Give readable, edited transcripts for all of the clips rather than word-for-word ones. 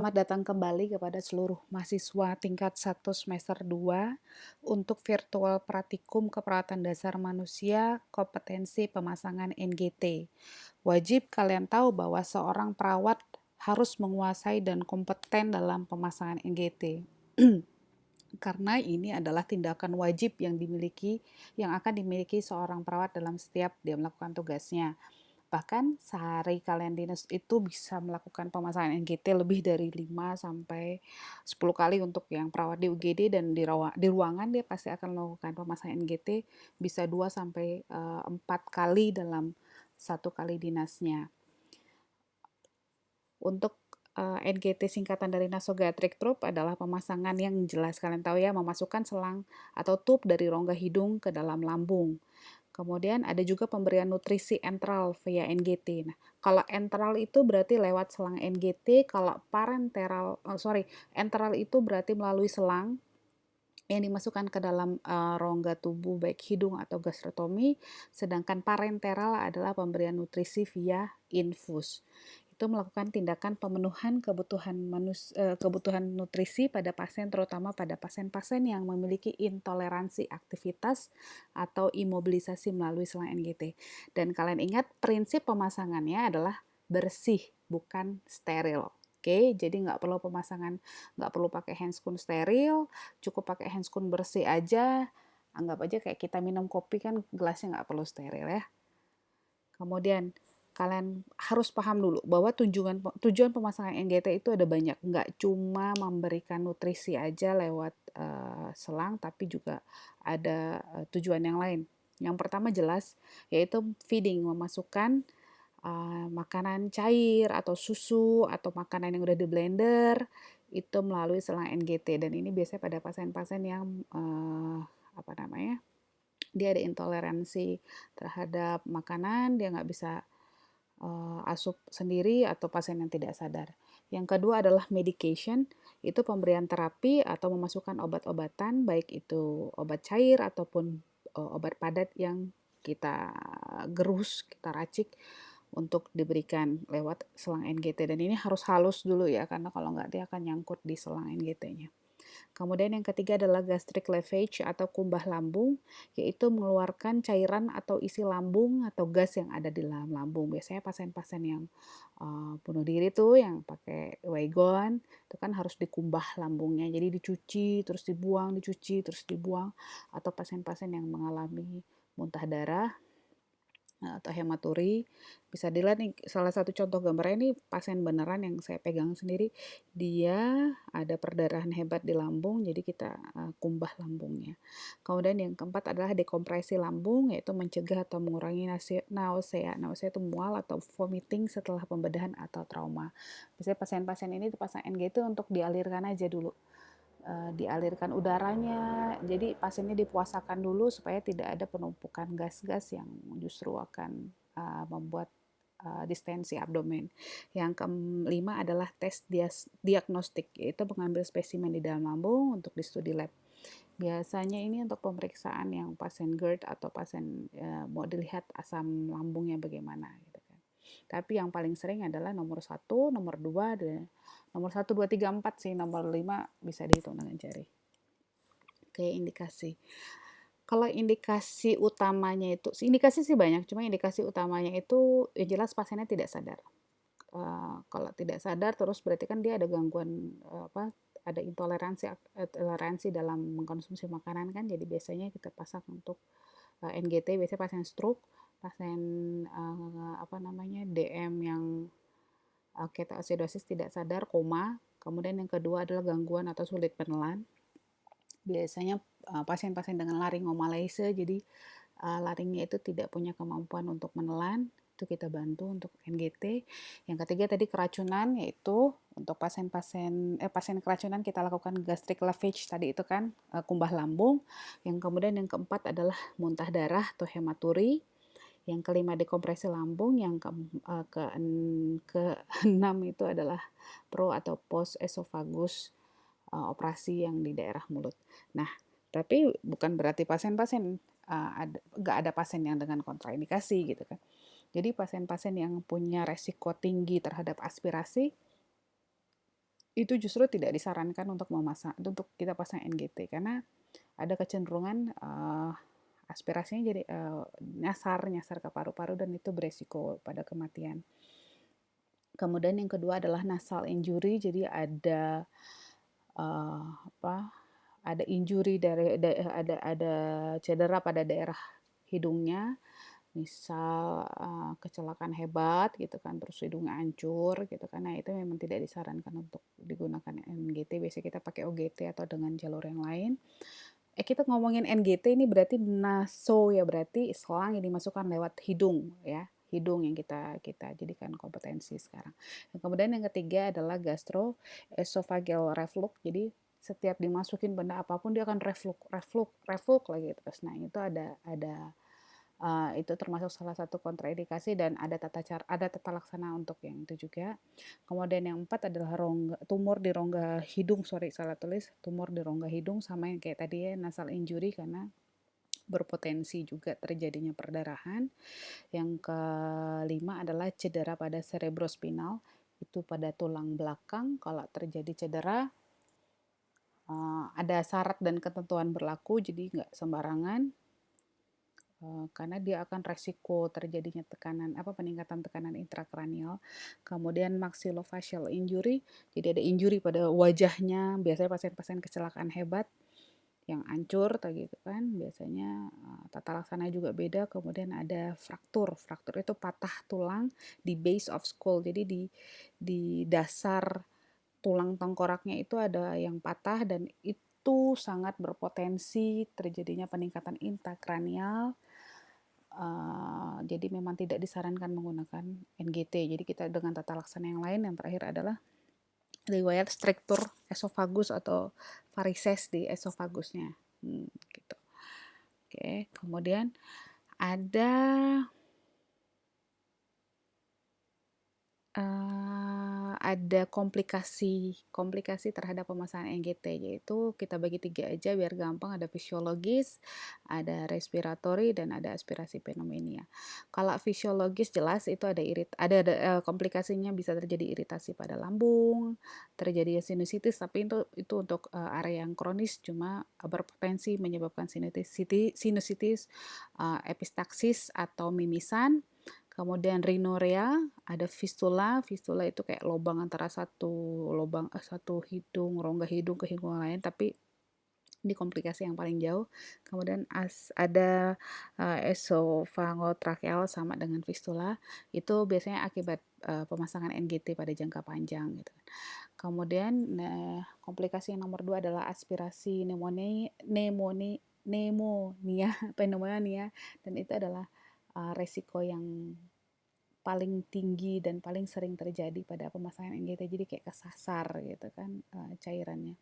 Selamat datang kembali kepada seluruh mahasiswa tingkat 1 semester 2 untuk virtual praktikum keperawatan dasar manusia kompetensi pemasangan NGT. Wajib kalian tahu bahwa seorang perawat harus menguasai dan kompeten dalam pemasangan NGT. Karena ini adalah tindakan wajib yang akan dimiliki seorang perawat dalam setiap dia melakukan tugasnya. Bahkan sehari kalian dinas itu bisa melakukan pemasangan NGT lebih dari 5 sampai 10 kali untuk yang perawat di UGD, dan di ruangan dia pasti akan melakukan pemasangan NGT bisa 2 sampai 4 kali dalam satu kali dinasnya. Untuk NGT singkatan dari nasogastric tube adalah pemasangan yang jelas kalian tahu ya, memasukkan selang atau tube dari rongga hidung ke dalam lambung. Kemudian ada juga pemberian nutrisi enteral via NGT. Nah, kalau enteral itu berarti lewat selang NGT, kalau enteral itu berarti melalui selang yang dimasukkan ke dalam rongga tubuh baik hidung atau gastrotomi, sedangkan parenteral adalah pemberian nutrisi via infus. Itu melakukan tindakan pemenuhan kebutuhan nutrisi pada pasien, terutama pada pasien-pasien yang memiliki intoleransi aktivitas atau imobilisasi melalui selang NGT. Dan kalian ingat prinsip pemasangannya adalah bersih, bukan steril. Oke, jadi nggak perlu pakai handscoon steril, cukup pakai handscoon bersih aja. Anggap aja kayak kita minum kopi kan gelasnya nggak perlu steril ya. Kemudian kalian harus paham dulu bahwa tujuan pemasangan NGT itu ada banyak, nggak cuma memberikan nutrisi aja lewat selang, tapi juga ada tujuan yang lain. Yang pertama jelas yaitu feeding, memasukkan makanan cair atau susu atau makanan yang udah di blender itu melalui selang NGT, dan ini biasanya pada pasien-pasien yang dia ada intoleransi terhadap makanan, dia nggak bisa asup sendiri, atau pasien yang tidak sadar. Yang kedua adalah medication, itu pemberian terapi atau memasukkan obat-obatan, baik itu obat cair ataupun obat padat yang kita gerus, kita racik untuk diberikan lewat selang NGT, dan ini harus halus dulu ya, karena kalau nggak dia akan nyangkut di selang NGT-nya. Kemudian yang ketiga adalah gastric lavage atau kumbah lambung, yaitu mengeluarkan cairan atau isi lambung atau gas yang ada di dalam lambung. Biasanya pasien-pasien yang bunuh diri tuh yang pakai Baygon itu kan harus dikumbah lambungnya, jadi dicuci terus dibuang, dicuci terus dibuang. Atau pasien-pasien yang mengalami muntah darah atau hematuri, bisa dilihat nih salah satu contoh gambarnya, ini pasien beneran yang saya pegang sendiri, dia ada perdarahan hebat di lambung, jadi kita kumbah lambungnya. Kemudian yang keempat adalah dekompresi lambung, yaitu mencegah atau mengurangi nausea itu mual atau vomiting setelah pembedahan atau trauma. Biasanya pasien-pasien ini dipasang NG itu untuk dialirkan aja dulu, dialirkan udaranya, jadi pasiennya dipuasakan dulu supaya tidak ada penumpukan gas-gas yang justru akan membuat distensi abdomen. Yang kelima adalah tes diagnostik, yaitu mengambil spesimen di dalam lambung untuk di studi lab. Biasanya ini untuk pemeriksaan yang pasien GERD atau pasien mau dilihat asam lambungnya bagaimana gitu kan. Tapi yang paling sering adalah nomor 1, nomor 2, dan nomor 1, 2, 3, 4 sih, nomor 5 bisa dihitung dengan jari. Oke, indikasi. Kalau indikasi utamanya itu, indikasi sih banyak, cuma indikasi utamanya itu yang jelas pasiennya tidak sadar. Kalau tidak sadar terus berarti kan dia ada gangguan ada intoleransi dalam mengkonsumsi makanan kan, jadi biasanya kita pasang untuk NGT, biasanya pasien stroke, pasien DM yang ketoasidosis tidak sadar, koma. Kemudian yang kedua adalah gangguan atau sulit menelan. Biasanya pasien-pasien dengan laringomalese, jadi laringnya itu tidak punya kemampuan untuk menelan, itu kita bantu untuk NGT. Yang ketiga tadi keracunan, yaitu untuk pasien keracunan kita lakukan gastric lavage tadi itu kan, kumbah lambung. Yang kemudian yang keempat adalah muntah darah atau hematuri. Yang kelima dekompresi lambung. Yang keenam itu adalah pro atau post esophagus, operasi yang di daerah mulut. Nah, tapi bukan berarti pasien-pasien nggak ada pasien yang dengan kontraindikasi gitu kan. Jadi pasien-pasien yang punya resiko tinggi terhadap aspirasi itu justru tidak disarankan untuk kita pasang NGT karena ada kecenderungan aspirasinya jadi nyasar ke paru-paru dan itu beresiko pada kematian. Kemudian yang kedua adalah nasal injury, jadi ada uh, apa? Ada injury ada cedera pada daerah hidungnya, misal kecelakaan hebat gitu kan, terus hidungnya hancur gitu kan. Nah, itu memang tidak disarankan untuk digunakan NGT. Biasanya kita pakai OGT atau dengan jalur yang lain. Kita ngomongin NGT ini berarti naso ya, berarti selang yang dimasukkan lewat hidung ya. Hidung yang kita kita jadikan kompetensi sekarang. Dan kemudian yang ketiga adalah gastroesophageal reflux. Jadi setiap dimasukin benda apapun dia akan reflux lagi terus. Nah, itu ada itu termasuk salah satu kontraindikasi dan ada tata laksana untuk yang itu juga. Kemudian yang 4 adalah tumor di rongga hidung, salah tulis, tumor di rongga hidung sama yang kayak tadi ya, nasal injury karena berpotensi juga terjadinya perdarahan. Yang kelima adalah cedera pada cerebrospinal, itu pada tulang belakang. Kalau terjadi cedera ada syarat dan ketentuan berlaku, jadi nggak sembarangan. Karena dia akan resiko terjadinya peningkatan tekanan intrakranial. Kemudian maxillofacial injury, jadi ada injury pada wajahnya, biasanya pasien-pasien kecelakaan hebat yang hancur gitu kan, biasanya tata laksana juga beda. Kemudian ada fraktur itu patah tulang di base of skull, jadi di dasar tulang tengkoraknya itu ada yang patah dan itu sangat berpotensi terjadinya peningkatan intrakranial. Jadi memang tidak disarankan menggunakan NGT. Jadi kita dengan tata laksana yang lain. Yang terakhir adalah riwayat struktur esofagus atau varises di esofagusnya. Gitu. Oke, kemudian ada ada komplikasi terhadap pemasangan NGT, yaitu kita bagi 3 aja biar gampang. Ada fisiologis, ada respiratory, dan ada aspirasi pneumonia. Kalau fisiologis jelas itu ada komplikasinya, bisa terjadi iritasi pada lambung, terjadi sinusitis, tapi itu untuk area yang kronis, cuma berpotensi menyebabkan sinusitis, epistaksis atau mimisan. Kemudian rhinorrhea, ada fistula itu kayak lubang antara satu rongga hidung ke hidung lain, tapi ini komplikasi yang paling jauh. Kemudian ada esophagotracheal sama dengan fistula, itu biasanya akibat pemasangan NGT pada jangka panjang gitu. Kemudian komplikasi yang nomor 2 adalah aspirasi pneumonia, dan itu adalah resiko yang paling tinggi dan paling sering terjadi pada pemasangan NGT. Jadi kayak kesasar gitu kan cairannya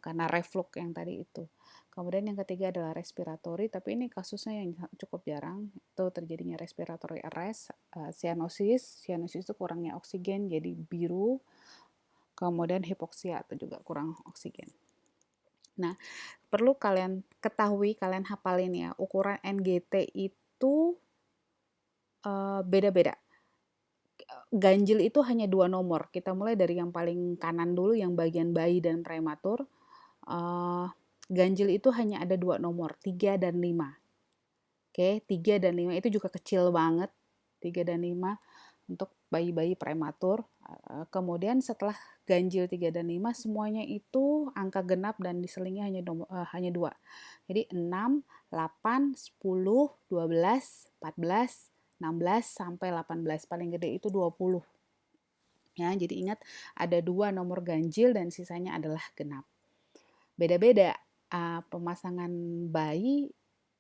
karena reflux yang tadi itu. Kemudian yang ketiga adalah respiratory, tapi ini kasusnya yang cukup jarang, itu terjadinya respiratory arrest, cyanosis itu kurangnya oksigen jadi biru, kemudian hipoksia itu juga kurang oksigen. Nah, perlu kalian ketahui, kalian hafalin ya, ukuran NGT itu beda-beda. Ganjil itu hanya 2 nomor. Kita mulai dari yang paling kanan dulu, yang bagian bayi dan prematur. Ganjil itu hanya ada 2 nomor, 3 dan 5. Oke, 3 dan 5 itu juga kecil banget. 3 dan 5 untuk bayi-bayi prematur. Kemudian setelah ganjil 3 dan 5 semuanya itu angka genap dan diselingi hanya 2. Jadi 6, 8, 10, 12, 14, 16 sampai 18. Paling gede itu 20. Ya, jadi ingat ada 2 nomor ganjil dan sisanya adalah genap. Beda-beda pemasangan bayi,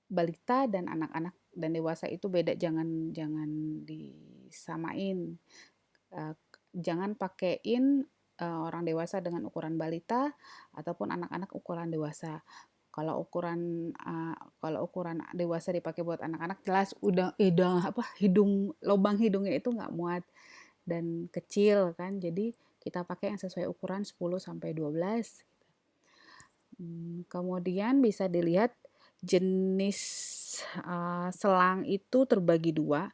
balita dan anak-anak dan dewasa itu beda, jangan disamain. Jangan pakein orang dewasa dengan ukuran balita ataupun anak-anak ukuran dewasa. Kalau ukuran dewasa dipakai buat anak-anak, jelas lubang hidungnya itu nggak muat dan kecil kan. Jadi kita pakai yang sesuai ukuran 10 sampai 12. Kemudian bisa dilihat jenis selang itu terbagi 2,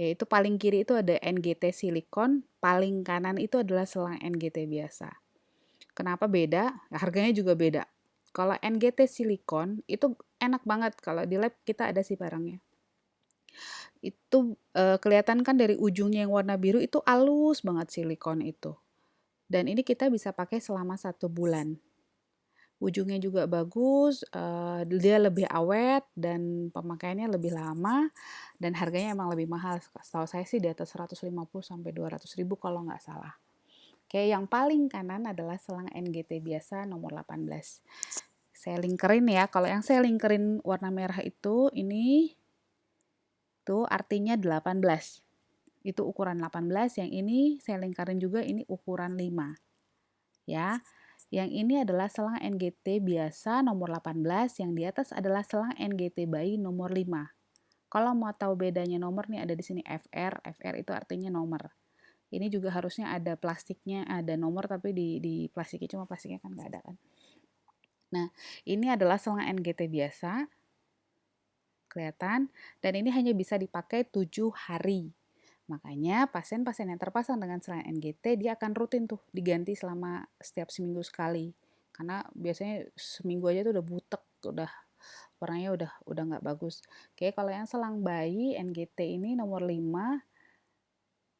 Yaitu paling kiri itu ada NGT silikon, paling kanan itu adalah selang NGT biasa. Kenapa beda? Harganya juga beda. Kalau NGT silikon itu enak banget, kalau di lab kita ada sih barangnya. Itu kelihatan kan dari ujungnya yang warna biru itu halus banget silikon itu. Dan ini kita bisa pakai selama 1 bulan. Ujungnya juga bagus, dia lebih awet dan pemakaiannya lebih lama dan harganya emang lebih mahal. Setahu saya sih di atas 150 sampai 200.000 kalau nggak salah. Oke, yang paling kanan adalah selang NGT biasa nomor 18. Saya lingkerin ya. Kalau yang saya lingkerin warna merah itu ini tuh artinya 18. Itu ukuran 18, yang ini saya lingkarin juga ini ukuran 5. Ya. Yang ini adalah selang NGT biasa nomor 18, yang di atas adalah selang NGT bayi nomor 5. Kalau mau tahu bedanya nomor nih ada di sini FR, FR itu artinya nomor. Ini juga harusnya ada plastiknya, ada nomor tapi di plastiknya cuma plastiknya kan nggak ada kan. Nah, ini adalah selang NGT biasa, kelihatan, dan ini hanya bisa dipakai 7 hari. Makanya pasien-pasien yang terpasang dengan selang NGT dia akan rutin tuh diganti selama setiap seminggu sekali. Karena biasanya seminggu aja tuh udah butek, udah warnanya udah nggak bagus. Oke, kalau yang selang bayi NGT ini nomor 5,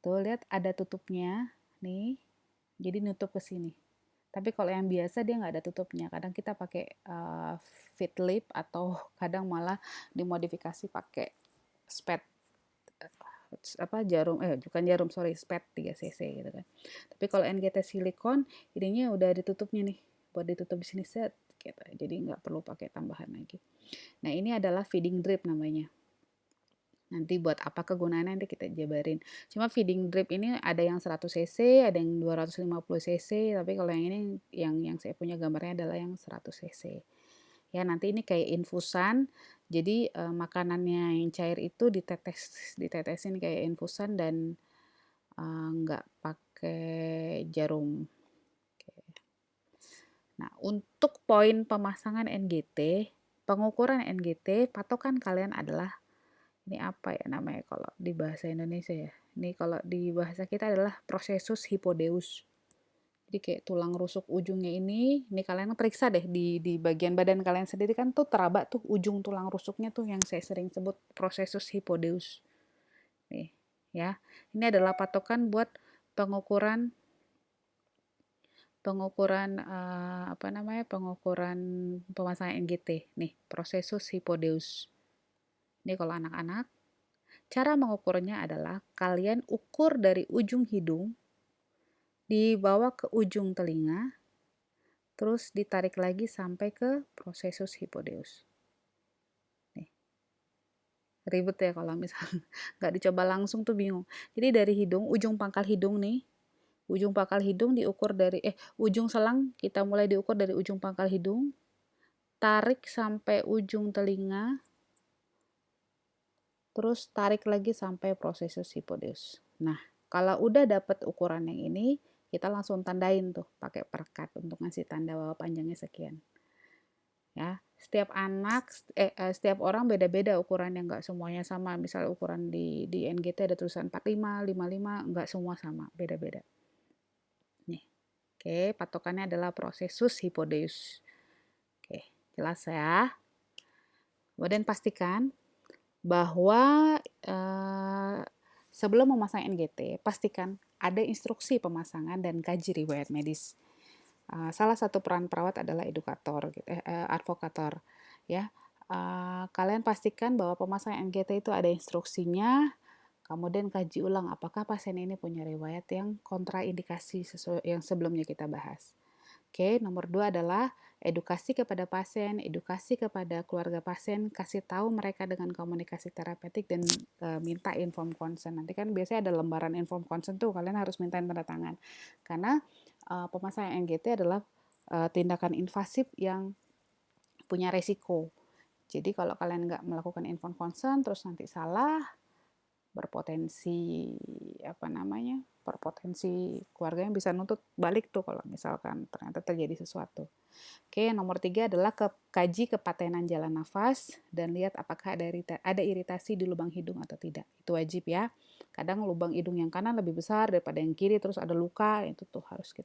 tuh lihat ada tutupnya nih. Jadi nutup ke sini. Tapi kalau yang biasa dia nggak ada tutupnya. Kadang kita pakai fit lip atau kadang malah dimodifikasi pakai spet apa jarum bukan jarum sorry spet 3 cc gitu kan. Tapi kalau NGT silikon ininya udah ditutupnya nih buat ditutup di sini set gitu. Jadi nggak perlu pakai tambahan lagi. Nah ini adalah feeding drip namanya. Nanti buat apa kegunaannya nanti kita jabarin. Cuma feeding drip ini ada yang 100 cc, ada yang 250 cc, tapi kalau yang ini yang saya punya gambarnya adalah yang 100 cc. Ya, nanti ini kayak infusan. Jadi makanannya yang cair itu ditetesin kayak infusan dan nggak pakai jarum. Oke. Nah, untuk poin pemasangan NGT, pengukuran NGT, patokan kalian adalah ini apa ya namanya kalau di bahasa Indonesia ya. Ini kalau di bahasa kita adalah prosesus hipodeus. Jadi kayak tulang rusuk ujungnya ini kalian periksa deh di bagian badan kalian sendiri kan tuh teraba tuh ujung tulang rusuknya tuh yang saya sering sebut prosesus hipodeus. Nih, ya. Ini adalah patokan buat pengukuran apa namanya? Pengukuran pemasangan NGT. Nih, prosesus hipodeus. Ini kalau anak-anak, cara mengukurnya adalah kalian ukur dari ujung hidung dibawa ke ujung telinga, terus ditarik lagi sampai ke prosesus hipodeus. Nih, ribet ya kalau misalnya nggak dicoba langsung tuh bingung. Jadi dari hidung, ujung pangkal hidung nih, ujung pangkal hidung diukur dari, ujung selang kita mulai diukur dari ujung pangkal hidung, tarik sampai ujung telinga, terus tarik lagi sampai prosesus hipodeus. Nah, kalau udah dapet ukuran yang ini, kita langsung tandain tuh pakai perekat untuk ngasih tanda bahwa panjangnya sekian. Ya, setiap orang beda-beda ukurannya, nggak semuanya sama. Misal ukuran di NGT ada tulisan 45, 55, nggak semua sama, beda-beda. Nih, oke, patokannya adalah prosesus hipodeus. Oke, jelas ya. Kemudian pastikan bahwa sebelum memasang NGT, pastikan ada instruksi pemasangan dan kaji riwayat medis. Salah satu peran perawat adalah edukator, advokator, ya. Kalian pastikan bahwa pemasangan NGT itu ada instruksinya, kemudian kaji ulang apakah pasien ini punya riwayat yang kontraindikasi sesuai yang sebelumnya kita bahas. Oke, nomor 2 adalah edukasi kepada pasien, edukasi kepada keluarga pasien, kasih tahu mereka dengan komunikasi terapeutik dan minta inform consent. Nanti kan biasanya ada lembaran inform consent tuh, kalian harus minta tanda tangan. Karena pemasangan NGT adalah tindakan invasif yang punya resiko. Jadi kalau kalian nggak melakukan inform consent terus nanti salah, berpotensi berpotensi keluarganya bisa nuntut balik tuh kalau misalkan ternyata terjadi sesuatu. Oke, nomor 3 adalah kaji kepatenan jalan nafas dan lihat apakah ada iritasi di lubang hidung atau tidak. Itu wajib ya. Kadang lubang hidung yang kanan lebih besar daripada yang kiri, terus ada luka, itu tuh harus kita